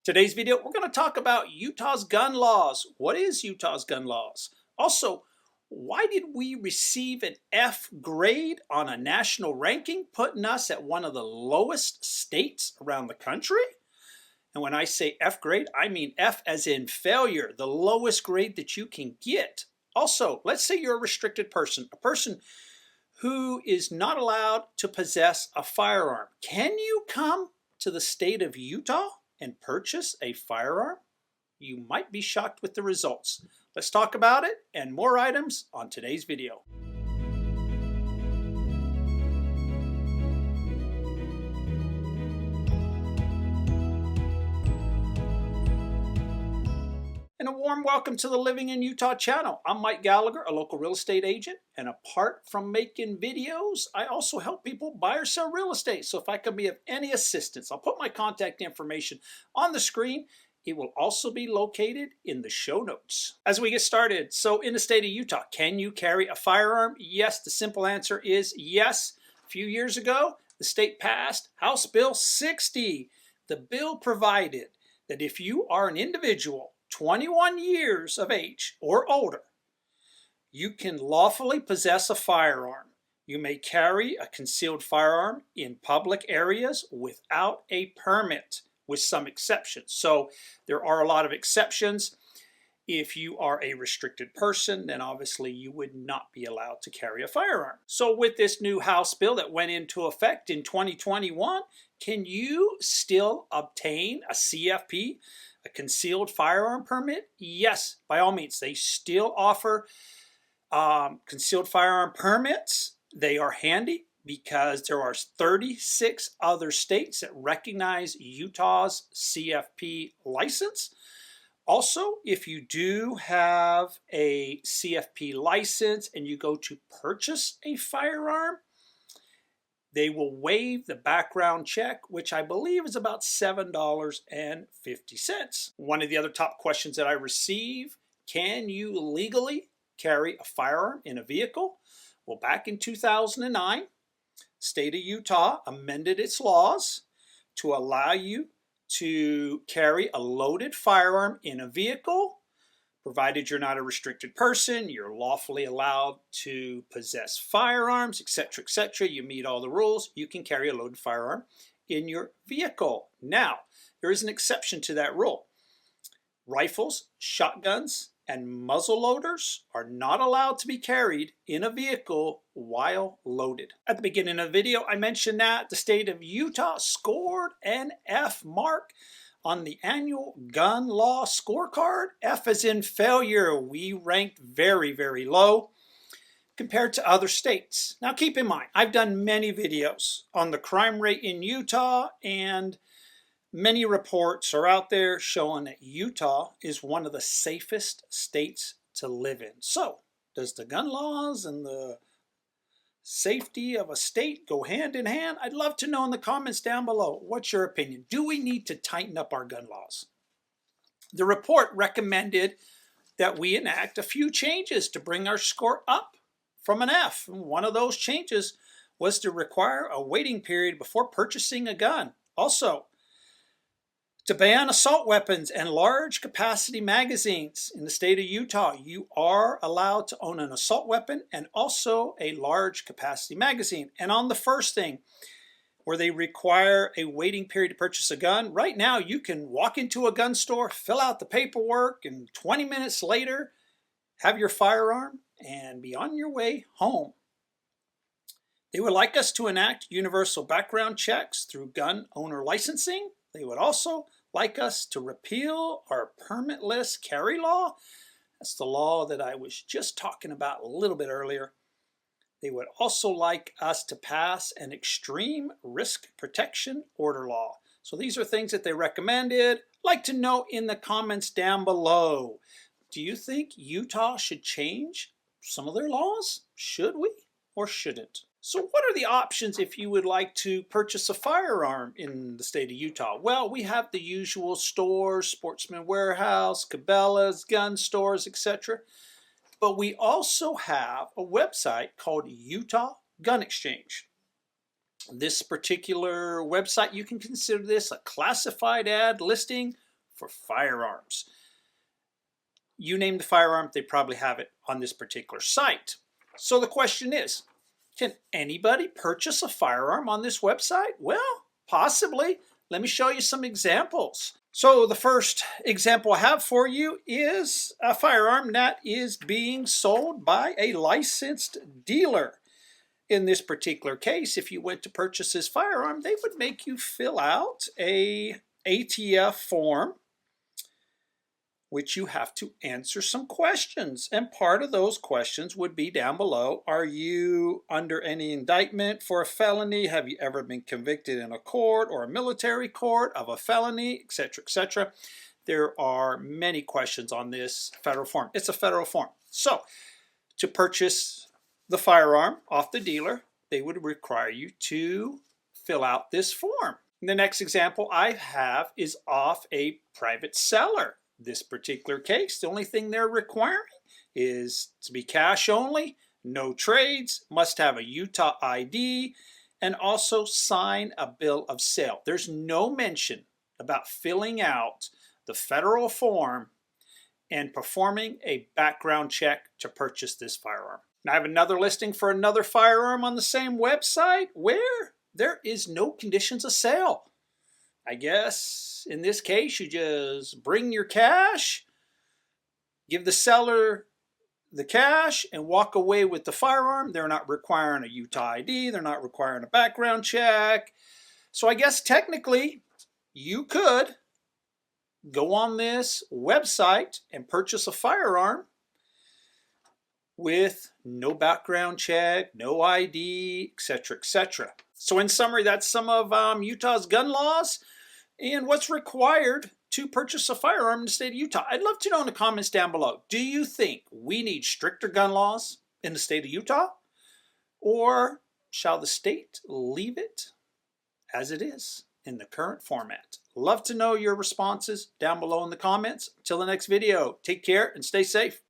Today's video, we're going to talk about Utah's gun laws. What is Utah's gun laws? Also, why did we receive an F grade on a national ranking, putting us at one of the lowest states around the country? And when I say F grade, I mean F as in failure, the lowest grade that you can get. Also, let's say you're a restricted person, a person who is not allowed to possess a firearm. Can you come to the state of Utah and purchase a firearm? You might be shocked with the results. Let's talk about it and more items on today's video. And a warm welcome to the Living in Utah channel. I'm Mike Gallagher, a local real estate agent, and apart from making videos, I also help people buy or sell real estate. So if I can be of any assistance, I'll put my contact information on the screen. It will also be located in the show notes. As we get started, so in the state of Utah, can you carry a firearm? Yes, the simple answer is yes. A few years ago, the state passed House Bill 60. The bill provided that if you are an individual 21 years of age or older, you can lawfully possess a firearm. You may carry a concealed firearm in public areas without a permit, with some exceptions. So there are a lot of exceptions. If you are a restricted person, then obviously you would not be allowed to carry a firearm. So with this new House bill that went into effect in 2021, can you still obtain a CFP, a concealed firearm permit? Yes, by all means. They still offer concealed firearm permits. They are handy because there are 36 other states that recognize Utah's CFP license. Also, if you do have a CFP license and you go to purchase a firearm, they will waive the background check, which I believe is about $7.50. One of the other top questions that I receive, can you legally carry a firearm in a vehicle? Well, back in 2009, state of Utah amended its laws to allow you to carry a loaded firearm in a vehicle. Provided you're not a restricted person, you're lawfully allowed to possess firearms, etc., etc. You meet all the rules, you can carry a loaded firearm in your vehicle. Now, there is an exception to that rule. Rifles, shotguns, and muzzle loaders are not allowed to be carried in a vehicle while loaded. At the beginning of the video, I mentioned that the state of Utah scored an F mark on the annual gun law scorecard. F as in failure. We ranked very, very low compared to other states. Now keep in mind, I've done many videos on the crime rate in Utah, and many reports are out there showing that Utah is one of the safest states to live in. So, does the gun laws and the safety of a state go hand in hand? I'd love to know in the comments down below. What's your opinion? Do we need to tighten up our gun laws? The report recommended that we enact a few changes to bring our score up from an F. One of those changes was to require a waiting period before purchasing a gun. Also, to ban assault weapons and large capacity magazines. In the state of Utah, you are allowed to own an assault weapon and also a large capacity magazine. And on the first thing, where they require a waiting period to purchase a gun, right now you can walk into a gun store, fill out the paperwork, and 20 minutes later, have your firearm and be on your way home. They would like us to enact universal background checks through gun owner licensing. They would also like us to repeal our permitless carry law. That's the law that I was just talking about a little bit earlier. They would also like us to pass an extreme risk protection order law. So these are things that they recommended. I'd like to know in the comments down below. Do you think Utah should change some of their laws? Should we or shouldn't? So what are the options if you would like to purchase a firearm in the state of Utah? Well, we have the usual stores, Sportsman Warehouse, Cabela's, gun stores, etc. But we also have a website called Utah Gun Exchange. This particular website, you can consider this a classified ad listing for firearms. You name the firearm, they probably have it on this particular site. So the question is, can anybody purchase a firearm on this website? Well, possibly. Let me show you some examples. So the first example I have for you is a firearm that is being sold by a licensed dealer. In this particular case, if you went to purchase this firearm, they would make you fill out a ATF form, which you have to answer some questions. And part of those questions would be down below. Are you under any indictment for a felony? Have you ever been convicted in a court or a military court of a felony, etc., etc.? There are many questions on this federal form. It's a federal form. So to purchase the firearm off the dealer, they would require you to fill out this form. The next example I have is off a private seller. This particular case, the only thing they're requiring is to be cash only, no trades, must have a Utah ID, and also sign a bill of sale. There's no mention about filling out the federal form and performing a background check to purchase this firearm. Now I have another listing for another firearm on the same website where there is no conditions of sale. I guess in this case, you just bring your cash, give the seller the cash, and walk away with the firearm. They're not requiring a Utah ID. They're not requiring a background check. So I guess technically you could go on this website and purchase a firearm with no background check, no ID, etc., etc. So in summary, that's some of Utah's gun laws and what's required to purchase a firearm in the state of Utah. I'd love to know in the comments down below, do you think we need stricter gun laws in the state of Utah? Or shall the state leave it as it is in the current format? Love to know your responses down below in the comments. Until the next video, take care and stay safe.